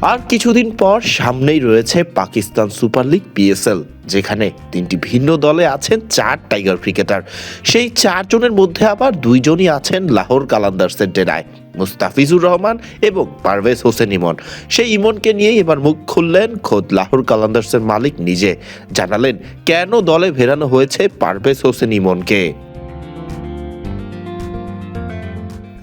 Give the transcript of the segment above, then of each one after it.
আর কিছুদিন পর সামনেই রয়েছে পাকিস্তান সুপার লিগ PSL, যেখানে 3টি ভিন্ন দলে আছেন 4 টাইগার ক্রিকেটার। সেই 4 জনের মধ্যে আবার 2 জনই আছেন লাহোর কালান্দার্সের ডেরায়, মুস্তাফিজুর রহমান এবং পারভেজ হোসেন ইমন। সেই ইমনকে নিয়েই এবার মুখ খুললেন খোদ লাহোর কালান্দার্সের মালিক নিজে। জানালেন কেন দলে ফেরানো হয়েছে পারভেজ হোসেন ইমনকে।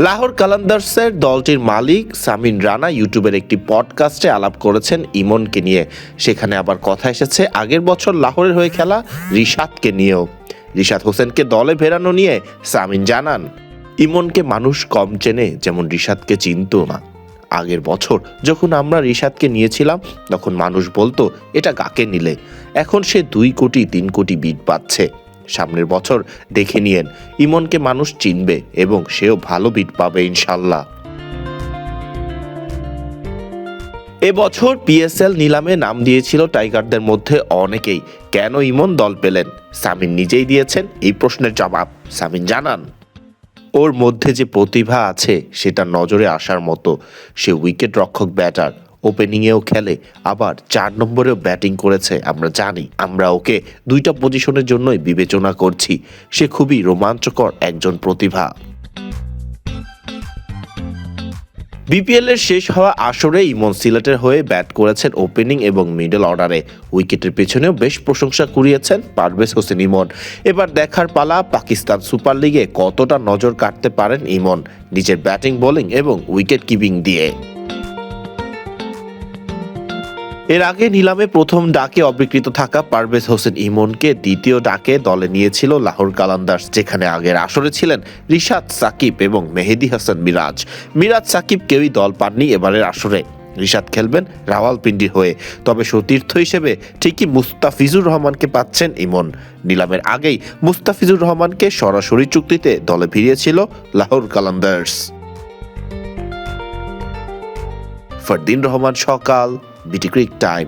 লাহোর কালান্দার্সের দলটির মালিক সামিন রানা ইউটিউবের একটি পডকাস্টে আলাপ করেছেন ইমনকে নিয়ে। সেখানে আবার কথা এসেছে আগের বছর লাহোরের হয়ে খেলা রিশাদকে নিয়েও। রিশাদ হোসেনকে দলে ফেরানো নিয়ে সামিন জানান, ইমনকে মানুষ কম চেনে যেমন রিশাদকে চিনত না। আগের বছর যখন আমরা রিশাদকে নিয়েছিলাম তখন মানুষ বলতো এটা কাকে নিলে। এখন সে 2 কোটি 3 কোটি বিট পাচ্ছে। সামনের বছর দেখে নিয়েন, ইমনকে মানুষ চিনবে এবং সেও ভালো বিট পাবে ইনশাল্লাহ। এবছর PSL নিলামে নাম দিয়েছিল টাইগারদের মধ্যে অনেকেই। কেন ইমন দল পেলেন? সামিন নিজেই দিয়েছেন এই প্রশ্নের জবাব। সামিন জানান, ওর মধ্যে যে প্রতিভা আছে সেটা নজরে আসার মতো। সে উইকেট রক্ষক ব্যাটার, ওপেনিংয়েও খেলে, আবার 4 নম্বরেও ব্যাটিং করেছে। আমরা জানি, আমরা ওকে 2টা পজিশনের জন্যই বিবেচনা করছি। সে খুবই রোমাঞ্চকর একজন প্রতিভা। BPL এর শেষ হওয়া আসরে ইমন সিলেটের হয়ে ব্যাট করেছেন ওপেনিং এবং মিডল অর্ডারে। উইকেটের পেছনেও বেশ প্রশংসা কুড়িয়েছেন পারভেজ হোসেন ইমন। এবার দেখার পালা পাকিস্তান সুপার লিগে কতটা নজর কাটতে পারেন ইমন নিজের ব্যাটিং, বোলিং এবং উইকেট কিপিং দিয়ে। এর আগে নিলামে প্রথম ডাকে অবিকৃত থাকা পারভেজ হোসেন ইমনকে দ্বিতীয় ডাকে দলে নিয়েছিল লাহোর কালান্দার্স, যেখানে আগের আসরে ছিলেন রিশাদ, সাকিব এবং মেহেদী হাসান মিরাজ। মিরাজ, সাকিব কেউই দল পাননি এবারের আসরে। রিশাদ খেলবেন রাওয়ালপিন্ডির হয়ে, তবে সতীর্থ হিসেবে ঠিকই মুস্তাফিজুর রহমানকে পাচ্ছেন ইমন। নিলামের আগেই মুস্তাফিজুর রহমানকে সরাসরি চুক্তিতে দলে ফিরিয়েছিল লাহোর কালান্দার্স। ফারদিন রহমান সকাল, বিটি ক্রিক টাইম।